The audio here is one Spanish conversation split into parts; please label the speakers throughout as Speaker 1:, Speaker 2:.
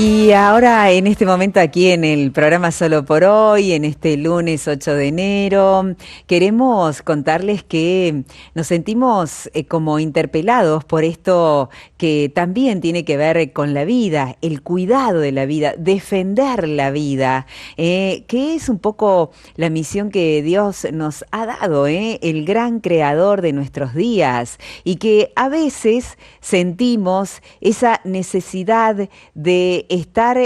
Speaker 1: Y ahora, en este momento, aquí en el programa Solo por Hoy, en este lunes 8 de enero, queremos contarles que nos sentimos como interpelados por esto que también tiene que ver con la vida, el cuidado de la vida, defender la vida, que es un poco la misión que Dios nos ha dado, el gran creador de nuestros días, y que a veces sentimos esa necesidad de estar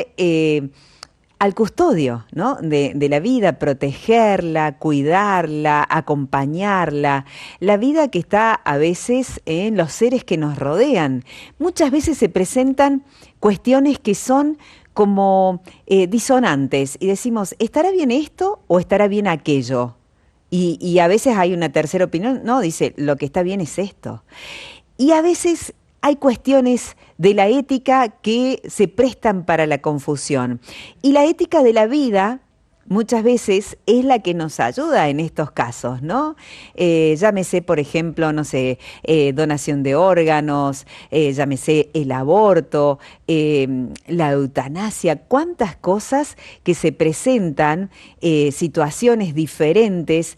Speaker 1: al custodio, ¿no? de la vida, protegerla, cuidarla, acompañarla. La vida que está a veces en los seres que nos rodean. Muchas veces se presentan cuestiones que son como disonantes y decimos, ¿estará bien esto o estará bien aquello? Y a veces hay una tercera opinión, no, dice, lo que está bien es esto. Y a veces hay cuestiones de la ética que se prestan para la confusión. Y la ética de la vida muchas veces es la que nos ayuda en estos casos, ¿no? Llámese, por ejemplo, no sé, donación de órganos, llámese el aborto, la eutanasia, cuántas cosas que se presentan, situaciones diferentes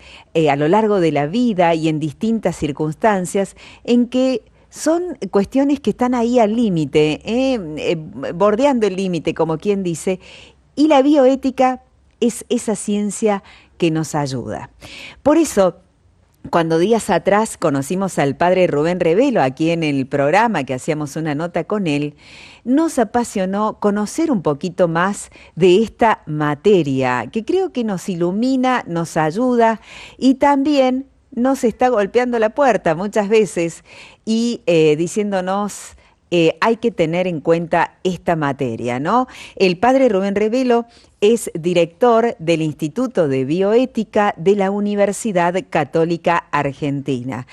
Speaker 1: a lo largo de la vida y en distintas circunstancias en que son cuestiones que están ahí al límite, bordeando el límite, como quien dice, y la bioética es esa ciencia que nos ayuda. Por eso, cuando días atrás conocimos al padre Rubén Revelo aquí en el programa, que hacíamos una nota con él, nos apasionó conocer un poquito más de esta materia, que creo que nos ilumina, nos ayuda y también nos está golpeando la puerta muchas veces y diciéndonos hay que tener en cuenta esta materia, ¿no? El padre Rubén Revelo es director del Instituto de Bioética de la Universidad Católica Argentina.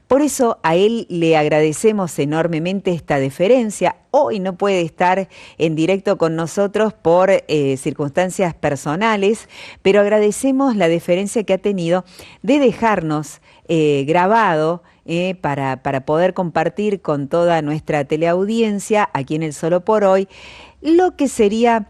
Speaker 1: Por eso a él le agradecemos enormemente esta deferencia. Hoy no puede estar en directo con nosotros por circunstancias personales, pero agradecemos la deferencia que ha tenido de dejarnos grabado para poder compartir con toda nuestra teleaudiencia aquí en el Solo por Hoy lo que sería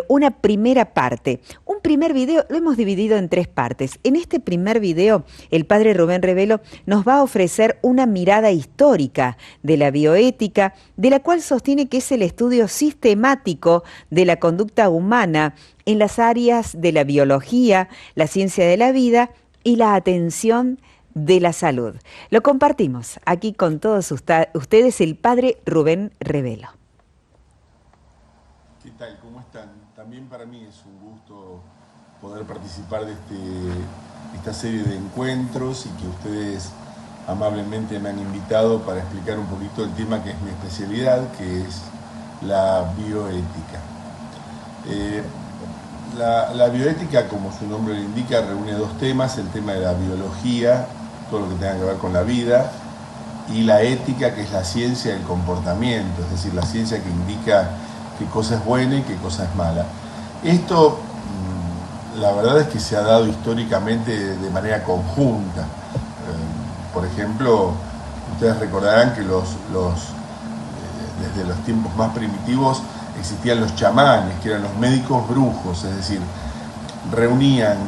Speaker 1: una primera parte. Un primer video lo hemos dividido en tres partes. En este primer video, el padre Rubén Revelo nos va a ofrecer una mirada histórica de la bioética, de la cual sostiene que es el estudio sistemático de la conducta humana en las áreas de la biología, la ciencia de la vida y la atención de la salud. Lo compartimos aquí con todos ustedes, el padre Rubén Revelo.
Speaker 2: ¿Qué tal? ¿Cómo están? También para mí es un gusto poder participar de esta serie de encuentros y que ustedes amablemente me han invitado para explicar un poquito el tema que es mi especialidad, que es la bioética. La bioética, como su nombre lo indica, reúne dos temas: el tema de la biología, todo lo que tenga que ver con la vida, y la ética, que es la ciencia del comportamiento, es decir, la ciencia que indica qué cosa es buena y qué cosa es mala. Esto, la verdad es que se ha dado históricamente de manera conjunta. Por ejemplo, ustedes recordarán que desde los tiempos más primitivos existían los chamanes, que eran los médicos brujos, es decir, reunían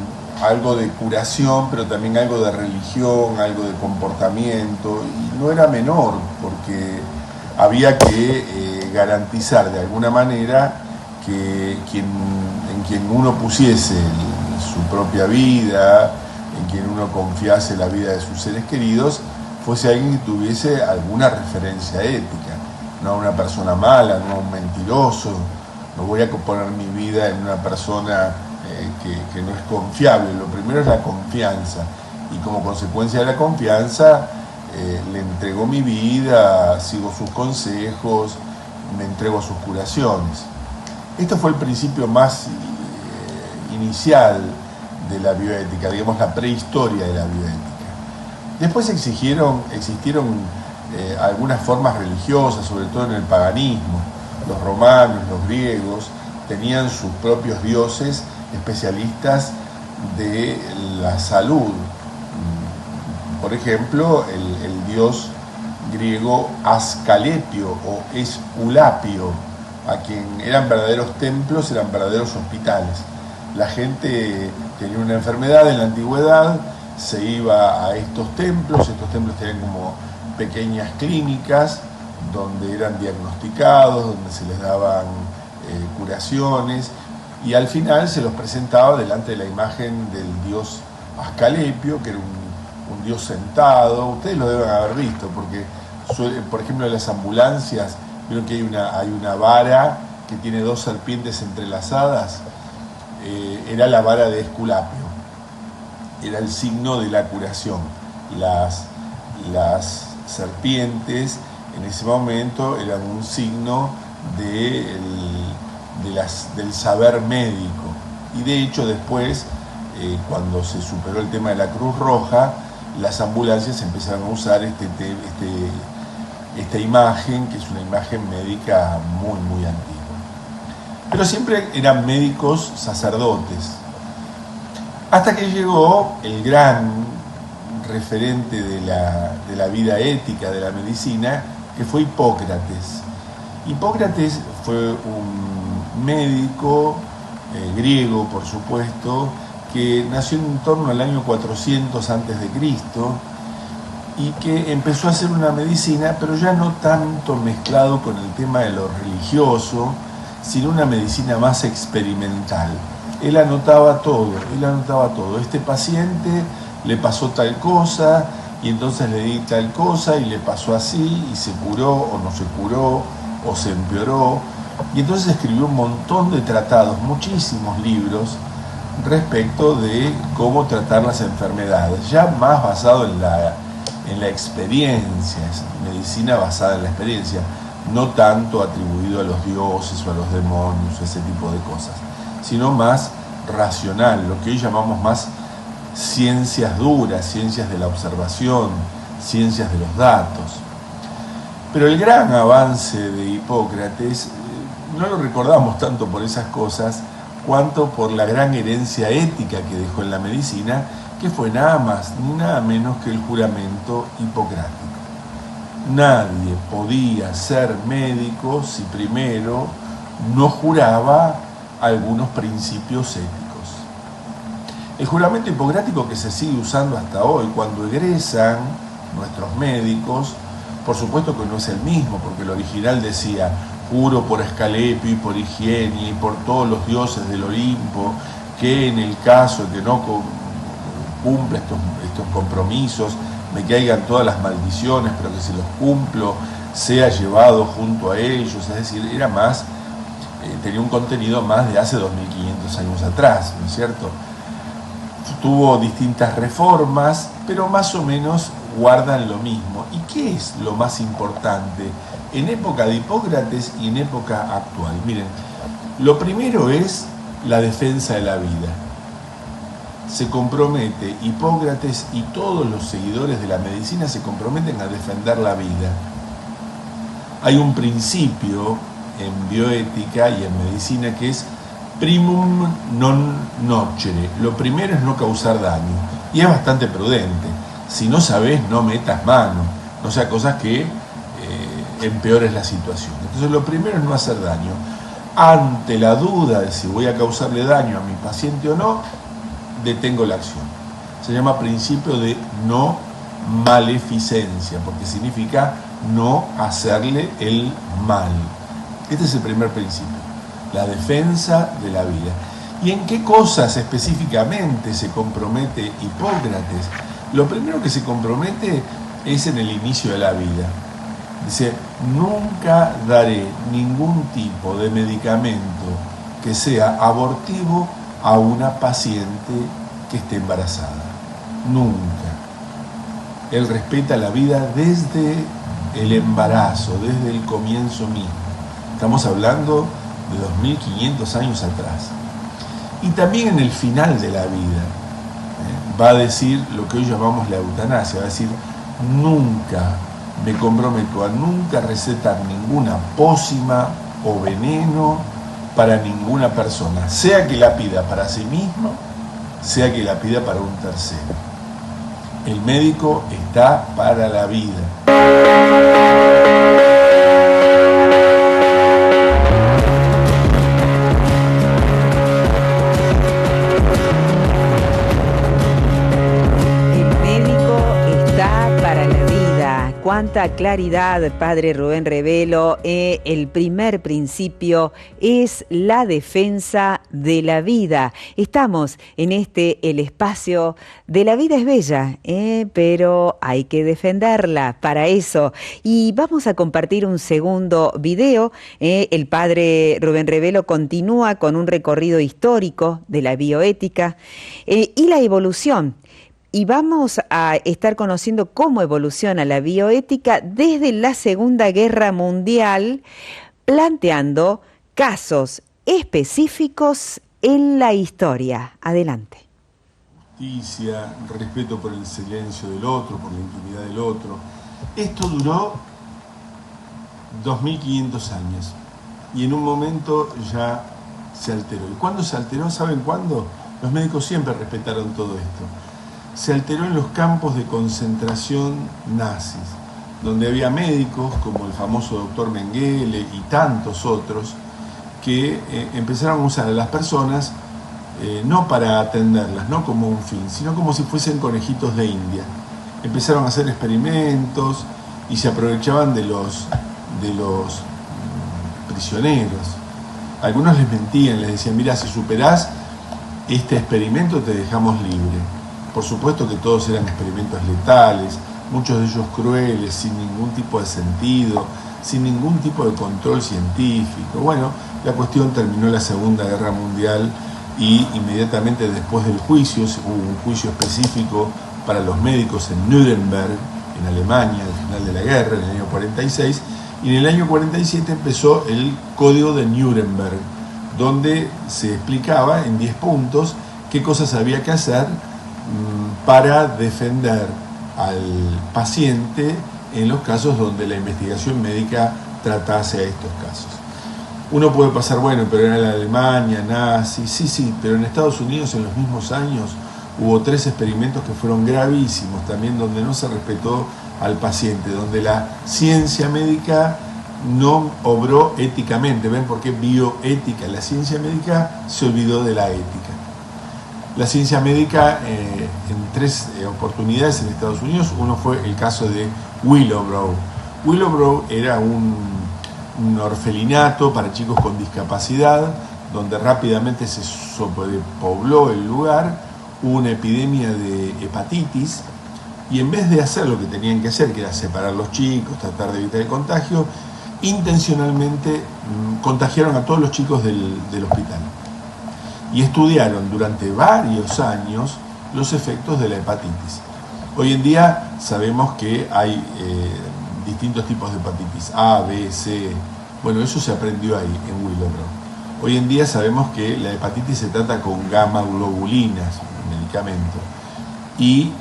Speaker 2: algo de curación, pero también algo de religión, algo de comportamiento, y no era menor, porque había que garantizar de alguna manera que en quien uno pusiese su propia vida, en quien uno confiase la vida de sus seres queridos, fuese alguien que tuviese alguna referencia ética, no una persona mala, no un mentiroso. No voy a poner mi vida en una persona que no es confiable. Lo primero es la confianza, y como consecuencia de la confianza le entrego mi vida, sigo sus consejos, me entrego a sus curaciones. Esto fue el principio más inicial de la bioética, digamos la prehistoria de la bioética. Después existieron algunas formas religiosas, sobre todo en el paganismo. Los romanos, los griegos tenían sus propios dioses especialistas de la salud. Por ejemplo, el dios griego Asclepio o Esculapio, a quien eran verdaderos templos, eran verdaderos hospitales. La gente tenía una enfermedad en la antigüedad, se iba a estos templos tenían como pequeñas clínicas donde eran diagnosticados, donde se les daban curaciones, y al final se los presentaba delante de la imagen del dios Asclepio, que era un dios sentado. Ustedes lo deben haber visto, porque por ejemplo en las ambulancias, vieron que hay una vara que tiene dos serpientes entrelazadas. Era la vara de Esculapio, era el signo de la curación. Las serpientes en ese momento eran un signo del saber médico, y de hecho después, cuando se superó el tema de la Cruz Roja, las ambulancias empezaron a usar esta imagen, que es una imagen médica muy, muy antigua. Pero siempre eran médicos sacerdotes, hasta que llegó el gran referente de la vida ética, de la medicina, que fue Hipócrates. Hipócrates fue un médico griego, por supuesto, que nació en torno al año 400 a.C. y que empezó a hacer una medicina, pero ya no tanto mezclado con el tema de lo religioso, sino una medicina más experimental. Él anotaba todo. Este paciente le pasó tal cosa, y entonces le di tal cosa, y le pasó así, y se curó, o no se curó, o se empeoró. Y entonces escribió un montón de tratados, muchísimos libros, respecto de cómo tratar las enfermedades, ya más basado en la experiencia, medicina basada en la experiencia, no tanto atribuido a los dioses o a los demonios, ese tipo de cosas, sino más racional, lo que hoy llamamos más ciencias duras, ciencias de la observación, ciencias de los datos. Pero el gran avance de Hipócrates no lo recordamos tanto por esas cosas, cuanto por la gran herencia ética que dejó en la medicina, que fue nada más ni nada menos que el juramento hipocrático. Nadie podía ser médico si primero no juraba algunos principios éticos. El juramento hipocrático, que se sigue usando hasta hoy, cuando egresan nuestros médicos, por supuesto que no es el mismo, porque el original decía: juro por Asclepio y por Higiene y por todos los dioses del Olimpo, que en el caso de que no cumpla estos compromisos, me caigan todas las maldiciones, pero que si los cumplo, sea llevado junto a ellos. Es decir, era más, tenía un contenido más de hace 2500 años atrás, ¿no es cierto? Tuvo distintas reformas, pero más o menos guardan lo mismo. ¿Y qué es lo más importante en época de Hipócrates y en época actual? Miren, lo primero es la defensa de la vida. Se compromete Hipócrates, y todos los seguidores de la medicina se comprometen a defender la vida. Hay un principio en bioética y en medicina que es primum non nocere. Lo primero es no causar daño, y es bastante prudente. Si no sabes, no metas mano, no sea cosas que empeores la situación. Entonces lo primero es no hacer daño. Ante la duda de si voy a causarle daño a mi paciente o no, detengo la acción. Se llama principio de no maleficencia, porque significa no hacerle el mal. Este es el primer principio, la defensa de la vida. ¿Y en qué cosas específicamente se compromete Hipócrates? Lo primero que se compromete es en el inicio de la vida. Dice: nunca daré ningún tipo de medicamento que sea abortivo a una paciente que esté embarazada. Nunca. Él respeta la vida desde el embarazo, desde el comienzo mismo. Estamos hablando de 2500 años atrás. Y también en el final de la vida va a decir lo que hoy llamamos la eutanasia. Va a decir: nunca me comprometo a nunca recetar ninguna pócima o veneno para ninguna persona, sea que la pida para sí mismo, sea que la pida para un tercero. El médico está para la vida.
Speaker 1: cuánta claridad, padre Rubén Revelo. El primer principio es la defensa de la vida. Estamos en el espacio de la vida es bella, pero hay que defenderla para eso. Y vamos a compartir un segundo video. El padre Rubén Revelo continúa con un recorrido histórico de la bioética y la evolución. Y vamos a estar conociendo cómo evoluciona la bioética desde la Segunda Guerra Mundial, planteando casos específicos en la historia. Adelante.
Speaker 2: Justicia, respeto por el silencio del otro, por la intimidad del otro. Esto duró 2500 años y en un momento ya se alteró. ¿Y cuándo se alteró? ¿Saben cuándo? Los médicos siempre respetaron todo esto. Se alteró en los campos de concentración nazis, donde había médicos como el famoso doctor Mengele y tantos otros que empezaron a usar a las personas no para atenderlas, no como un fin, sino como si fuesen conejitos de India. Empezaron a hacer experimentos y se aprovechaban de los prisioneros. Algunos les mentían, les decían, mira, si superás este experimento te dejamos libre. Por supuesto que todos eran experimentos letales, muchos de ellos crueles, sin ningún tipo de sentido, sin ningún tipo de control científico. Bueno, la cuestión terminó la Segunda Guerra Mundial y inmediatamente después del juicio, hubo un juicio específico para los médicos en Nuremberg, en Alemania, al final de la guerra, en el año 46, y en el año 47 empezó el Código de Nuremberg, donde se explicaba en 10 puntos qué cosas había que hacer para defender al paciente en los casos donde la investigación médica tratase a estos casos. Uno puede pasar, bueno, pero era la Alemania, nazi, sí, pero en Estados Unidos en los mismos años hubo 3 experimentos que fueron gravísimos también, donde no se respetó al paciente, donde la ciencia médica no obró éticamente. ¿Ven por qué bioética? La ciencia médica se olvidó de la ética. La ciencia médica en 3 oportunidades en Estados Unidos. Uno fue el caso de Willowbrow. Willowbrow era un orfelinato para chicos con discapacidad, donde rápidamente se sobrepobló el lugar, hubo una epidemia de hepatitis, y en vez de hacer lo que tenían que hacer, que era separar los chicos, tratar de evitar el contagio, intencionalmente contagiaron a todos los chicos del hospital. Y estudiaron durante varios años los efectos de la hepatitis. Hoy en día sabemos que hay distintos tipos de hepatitis, A, B, C. Bueno, eso se aprendió ahí, en Willowbrow. Hoy en día sabemos que la hepatitis se trata con gamma globulinas, un medicamento, y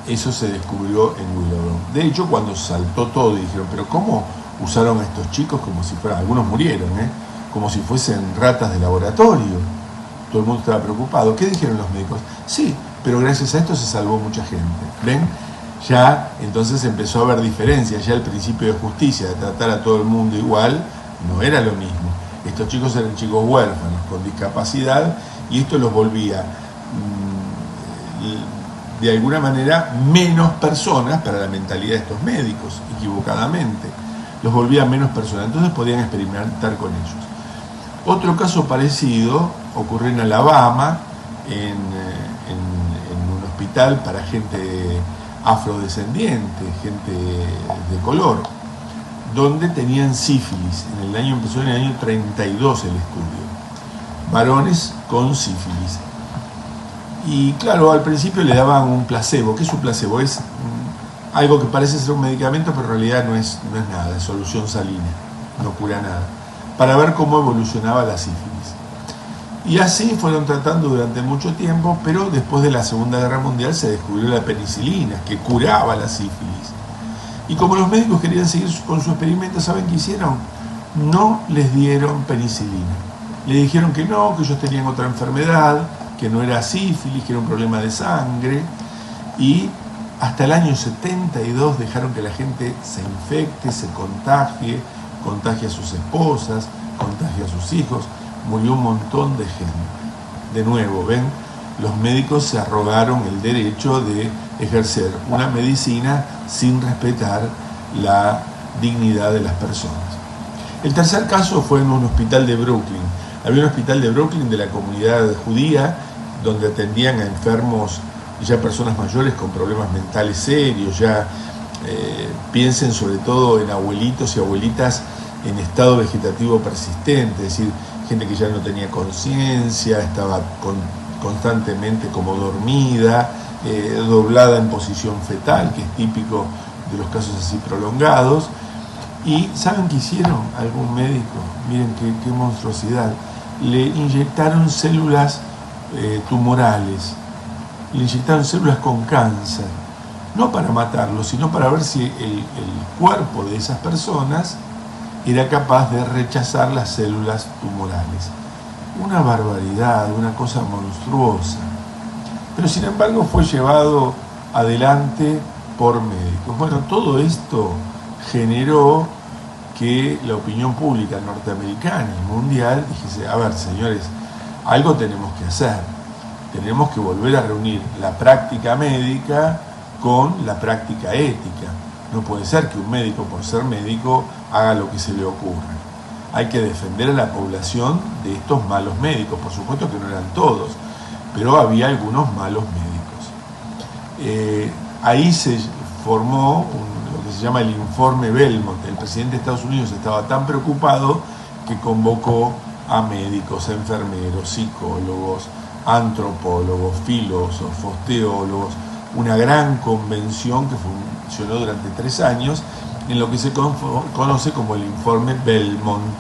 Speaker 2: eso se descubrió en Willowbrow. De hecho, cuando saltó todo y dijeron, pero ¿cómo usaron a estos chicos como si fueran, algunos murieron, como si fuesen ratas de laboratorio? Todo el mundo estaba preocupado. ¿Qué dijeron los médicos? Sí, pero gracias a esto se salvó mucha gente. ¿Ven? Ya entonces empezó a haber diferencias. Ya el principio de justicia, de tratar a todo el mundo igual, no era lo mismo. Estos chicos eran chicos huérfanos, con discapacidad, y esto los volvía de alguna manera menos personas para la mentalidad de estos médicos, equivocadamente. Los volvía menos personas, entonces podían experimentar con ellos. Otro caso parecido ocurrió en Alabama, en un hospital para gente afrodescendiente, gente de color, donde tenían sífilis. Empezó en el año 32 el estudio. Varones con sífilis. Y claro, al principio le daban un placebo. ¿Qué es un placebo? Es algo que parece ser un medicamento, pero en realidad no es nada, es solución salina, no cura nada, para ver cómo evolucionaba la sífilis. Y así fueron tratando durante mucho tiempo, pero después de la Segunda Guerra Mundial se descubrió la penicilina, que curaba la sífilis. Y como los médicos querían seguir con su experimento, ¿saben qué hicieron? No les dieron penicilina. Le dijeron que no, que ellos tenían otra enfermedad, que no era sífilis, que era un problema de sangre, y hasta el año 72 dejaron que la gente se infecte, se contagie a sus esposas, contagie a sus hijos, murió un montón de gente. De nuevo, ven, los médicos se arrogaron el derecho de ejercer una medicina sin respetar la dignidad de las personas. El tercer caso fue en un hospital de Brooklyn. Había un hospital de Brooklyn de la comunidad judía donde atendían a enfermos y ya personas mayores con problemas mentales serios, ya piensen sobre todo en abuelitos y abuelitas en estado vegetativo persistente, es decir, gente que ya no tenía conciencia, estaba constantemente como dormida, doblada en posición fetal, que es típico de los casos así prolongados. ¿Y saben qué hicieron algún médico? Miren qué monstruosidad. Le inyectaron células tumorales, le inyectaron células con cáncer, no para matarlos, sino para ver si el cuerpo de esas personas era capaz de rechazar las células tumorales. Una barbaridad, una cosa monstruosa. Pero sin embargo fue llevado adelante por médicos. Bueno, todo esto generó que la opinión pública norteamericana y mundial dijese, a ver, señores, algo tenemos que hacer. Tenemos que volver a reunir la práctica médica con la práctica ética. No puede ser que un médico, por ser médico, haga lo que se le ocurra. Hay que defender a la población de estos malos médicos. Por supuesto que no eran todos, pero había algunos malos médicos. Ahí se formó lo que se llama el informe Belmont. El presidente de Estados Unidos estaba tan preocupado que convocó a médicos, a enfermeros, psicólogos, antropólogos, filósofos, teólogos, una gran convención que funcionó durante 3 años en lo que se conoce como el informe Belmont,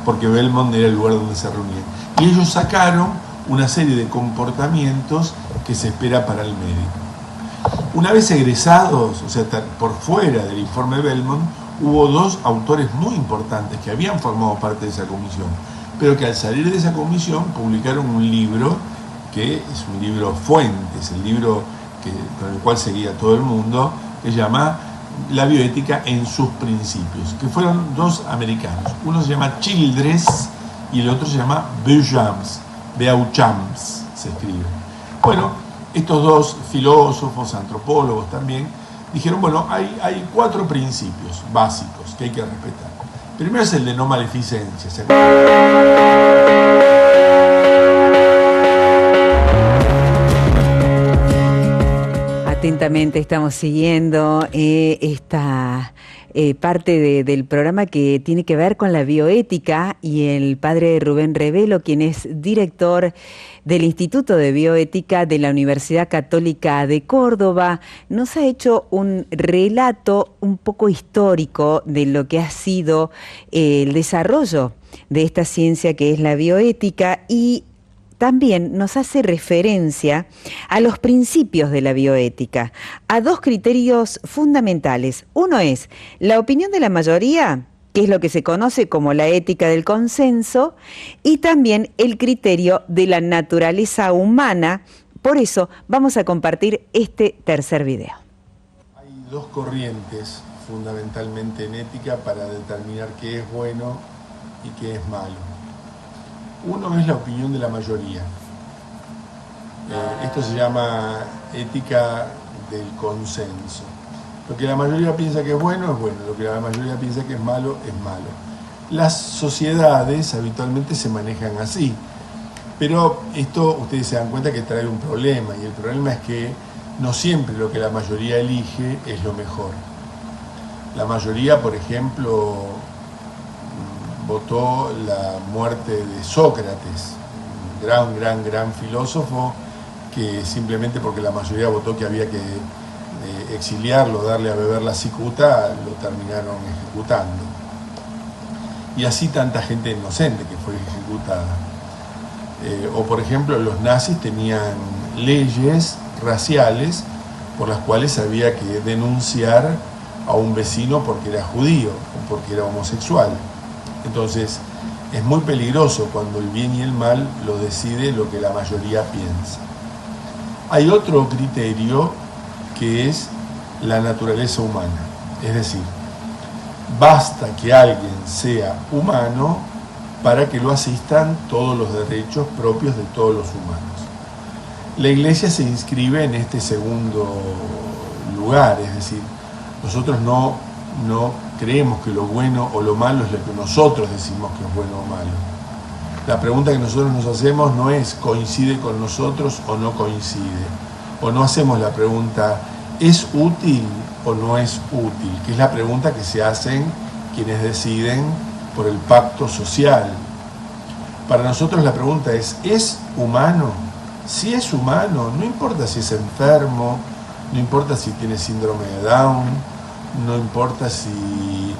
Speaker 2: porque Belmont era el lugar donde se reunían. Y ellos sacaron una serie de comportamientos que se espera para el médico. Una vez egresados, o sea, por fuera del informe Belmont, hubo 2 autores muy importantes que habían formado parte de esa comisión, pero que al salir de esa comisión publicaron un libro que es un libro fuente, es el libro con el cual seguía todo el mundo, que se llama La bioética en sus principios, que fueron 2 americanos. Uno se llama Childress y el otro se llama Beauchamp, se escribe. Bueno, estos 2 filósofos, antropólogos también, dijeron, bueno, hay 4 principios básicos que hay que respetar. Primero es el de no maleficencia.
Speaker 1: Atentamente estamos siguiendo esta parte del programa que tiene que ver con la bioética, y el padre Rubén Revelo, quien es director del Instituto de Bioética de la Universidad Católica de Córdoba, nos ha hecho un relato un poco histórico de lo que ha sido el desarrollo de esta ciencia que es la bioética, y también nos hace referencia a los principios de la bioética, a 2 criterios fundamentales. Uno es la opinión de la mayoría, que es lo que se conoce como la ética del consenso, y también el criterio de la naturaleza humana. Por eso vamos a compartir este tercer video.
Speaker 2: Hay 2 corrientes fundamentalmente en ética para determinar qué es bueno y qué es malo. Uno es la opinión de la mayoría. Esto se llama ética del consenso. Lo que la mayoría piensa que es bueno, lo que la mayoría piensa que es malo, es malo. Las sociedades habitualmente se manejan así, pero esto ustedes se dan cuenta que trae un problema, y el problema es que no siempre lo que la mayoría elige es lo mejor. La mayoría, por ejemplo, votó la muerte de Sócrates, un gran filósofo, que simplemente porque la mayoría votó que había que exiliarlo, darle a beber la cicuta, lo terminaron ejecutando. Y así tanta gente inocente que fue ejecutada. O por ejemplo, los nazis tenían leyes raciales por las cuales había que denunciar a un vecino porque era judío o porque era homosexual. Entonces, es muy peligroso cuando el bien y el mal lo decide lo que la mayoría piensa. Hay otro criterio que es la naturaleza humana. Es decir, basta que alguien sea humano para que lo asistan todos los derechos propios de todos los humanos. La Iglesia se inscribe en este segundo lugar, es decir, nosotros no no creemos que lo bueno o lo malo es lo que nosotros decimos que es bueno o malo. La pregunta que nosotros nos hacemos no es ¿coincide con nosotros o no coincide? O no hacemos la pregunta ¿es útil o no es útil? Que es la pregunta que se hacen quienes deciden por el pacto social. Para nosotros la pregunta ¿es humano? Si es humano, no importa si es enfermo, no importa si tiene síndrome de Down, no importa si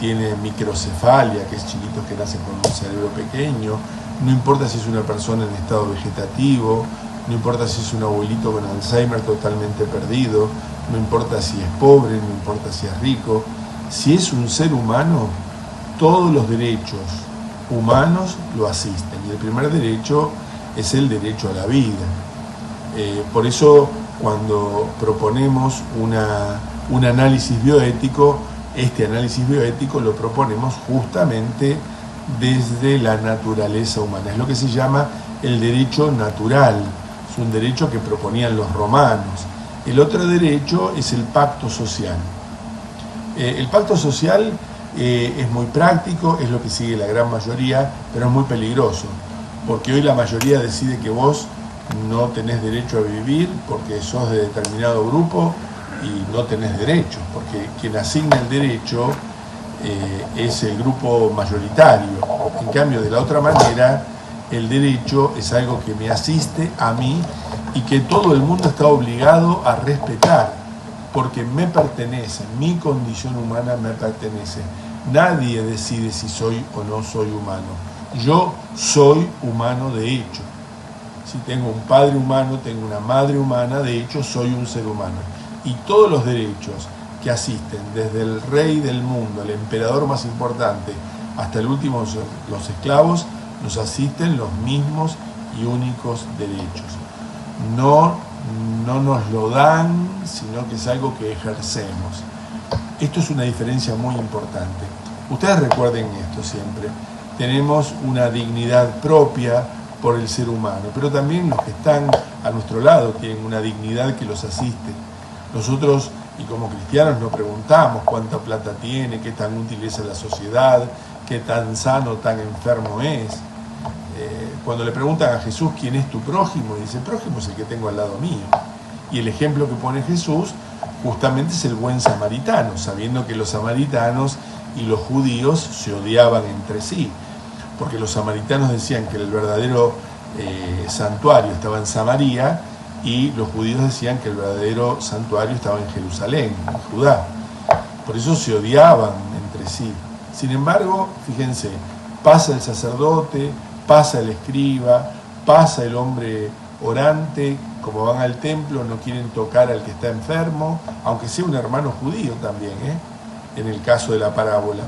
Speaker 2: tiene microcefalia, que es chiquitos que nacen con un cerebro pequeño, no importa si es una persona en estado vegetativo, no importa si es un abuelito con Alzheimer totalmente perdido, no importa si es pobre, no importa si es rico, si es un ser humano, todos los derechos humanos lo asisten. Y el primer derecho es el derecho a la vida. Por eso, cuando proponemos un análisis bioético, este análisis bioético lo proponemos justamente desde la naturaleza humana. Es lo que se llama el derecho natural. Es un derecho que proponían los romanos. El otro derecho es el pacto social. El pacto social es muy práctico, es lo que sigue la gran mayoría, pero es muy peligroso, porque hoy la mayoría decide que vos no tenés derecho a vivir porque sos de determinado grupo y no tenés derechos, porque quien asigna el derecho es el grupo mayoritario. En cambio, de la otra manera, el derecho es algo que me asiste a mí y que todo el mundo está obligado a respetar, porque me pertenece, mi condición humana me pertenece. Nadie decide si soy o no soy humano. Yo soy humano de hecho. Si tengo un padre humano, tengo una madre humana, de hecho soy un ser humano. Y todos los derechos que asisten, desde el rey del mundo, el emperador más importante, hasta el último, los esclavos, nos asisten los mismos y únicos derechos. No nos lo dan, sino que es algo que ejercemos. Esto es una diferencia muy importante. Ustedes recuerden esto siempre. Tenemos una dignidad propia por el ser humano, pero también los que están a nuestro lado tienen una dignidad que los asiste. Nosotros, y como cristianos, nos preguntamos cuánta plata tiene, qué tan útil es a la sociedad, qué tan sano, tan enfermo es. Cuando le preguntan a Jesús quién es tu prójimo, dice, el prójimo es el que tengo al lado mío. Y el ejemplo que pone Jesús justamente es el buen samaritano, sabiendo que los samaritanos y los judíos se odiaban entre sí, porque los samaritanos decían que el verdadero santuario estaba en Samaria y los judíos decían que el verdadero santuario estaba en Jerusalén, en Judá. Por eso se odiaban entre sí. Sin embargo, fíjense, pasa el sacerdote, pasa el escriba, pasa el hombre orante, como van al templo, no quieren tocar al que está enfermo, aunque sea un hermano judío también, en el caso de la parábola.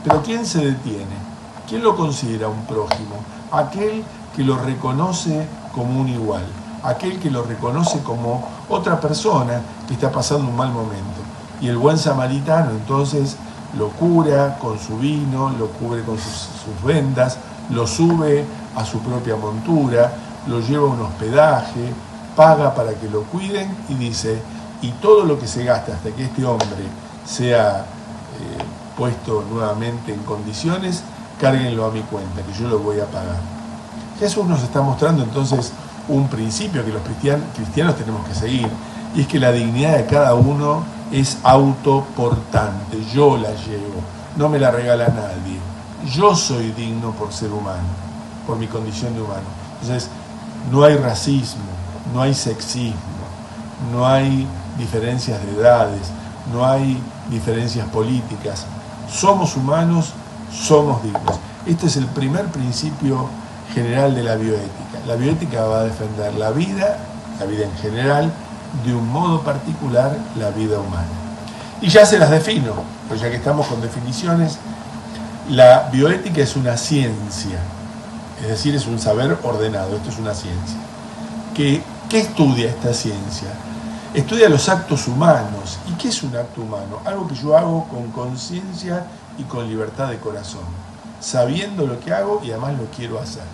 Speaker 2: Pero ¿quién se detiene? ¿Quién lo considera un prójimo? Aquel que lo reconoce como un igual, aquel que lo reconoce como otra persona que está pasando un mal momento. Y el buen samaritano entonces lo cura con su vino, lo cubre con sus vendas, lo sube a su propia montura, lo lleva a un hospedaje, paga para que lo cuiden y dice, y todo lo que se gasta hasta que este hombre sea puesto nuevamente en condiciones, cárguenlo a mi cuenta, que yo lo voy a pagar. Jesús nos está mostrando entonces un principio que los cristianos tenemos que seguir, y es que la dignidad de cada uno es autoportante, yo la llevo, no me la regala nadie. Yo soy digno por ser humano, por mi condición de humano. Entonces, no hay racismo, no hay sexismo, no hay diferencias de edades, no hay diferencias políticas. Somos humanos, somos dignos. Este es el primer principio general de la bioética. La bioética va a defender la vida en general, de un modo particular, la vida humana. Y ya se las defino, pues ya que estamos con definiciones, la bioética es una ciencia, es decir, es un saber ordenado, esto es una ciencia. ¿Qué estudia esta ciencia? Estudia los actos humanos. ¿Y qué es un acto humano? Algo que yo hago con conciencia y con libertad de corazón, sabiendo lo que hago y además lo quiero hacer.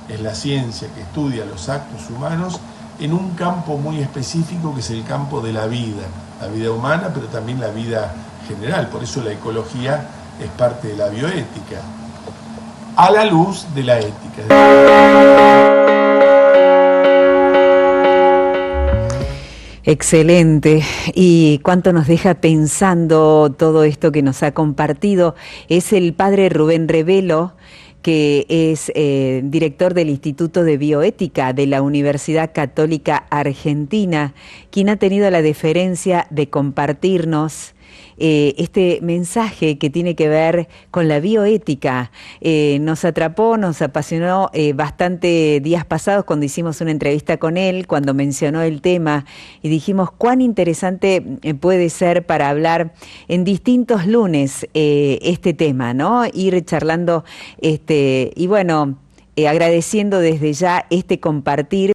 Speaker 2: Es la ciencia que estudia los actos humanos en un campo muy específico que es el campo de la vida humana, pero también la vida general. Por eso la ecología es parte de la bioética, a la luz de la ética.
Speaker 1: Excelente. Y cuánto nos deja pensando todo esto que nos ha compartido. Es el padre Rubén Revelo, que es director del Instituto de Bioética de la Universidad Católica Argentina, quien ha tenido la deferencia de compartirnos este mensaje que tiene que ver con la bioética. Nos atrapó, nos apasionó bastante días pasados cuando hicimos una entrevista con él, cuando mencionó el tema y dijimos cuán interesante puede ser para hablar en distintos lunes este tema, ¿no? Ir charlando y bueno, agradeciendo desde ya este compartir.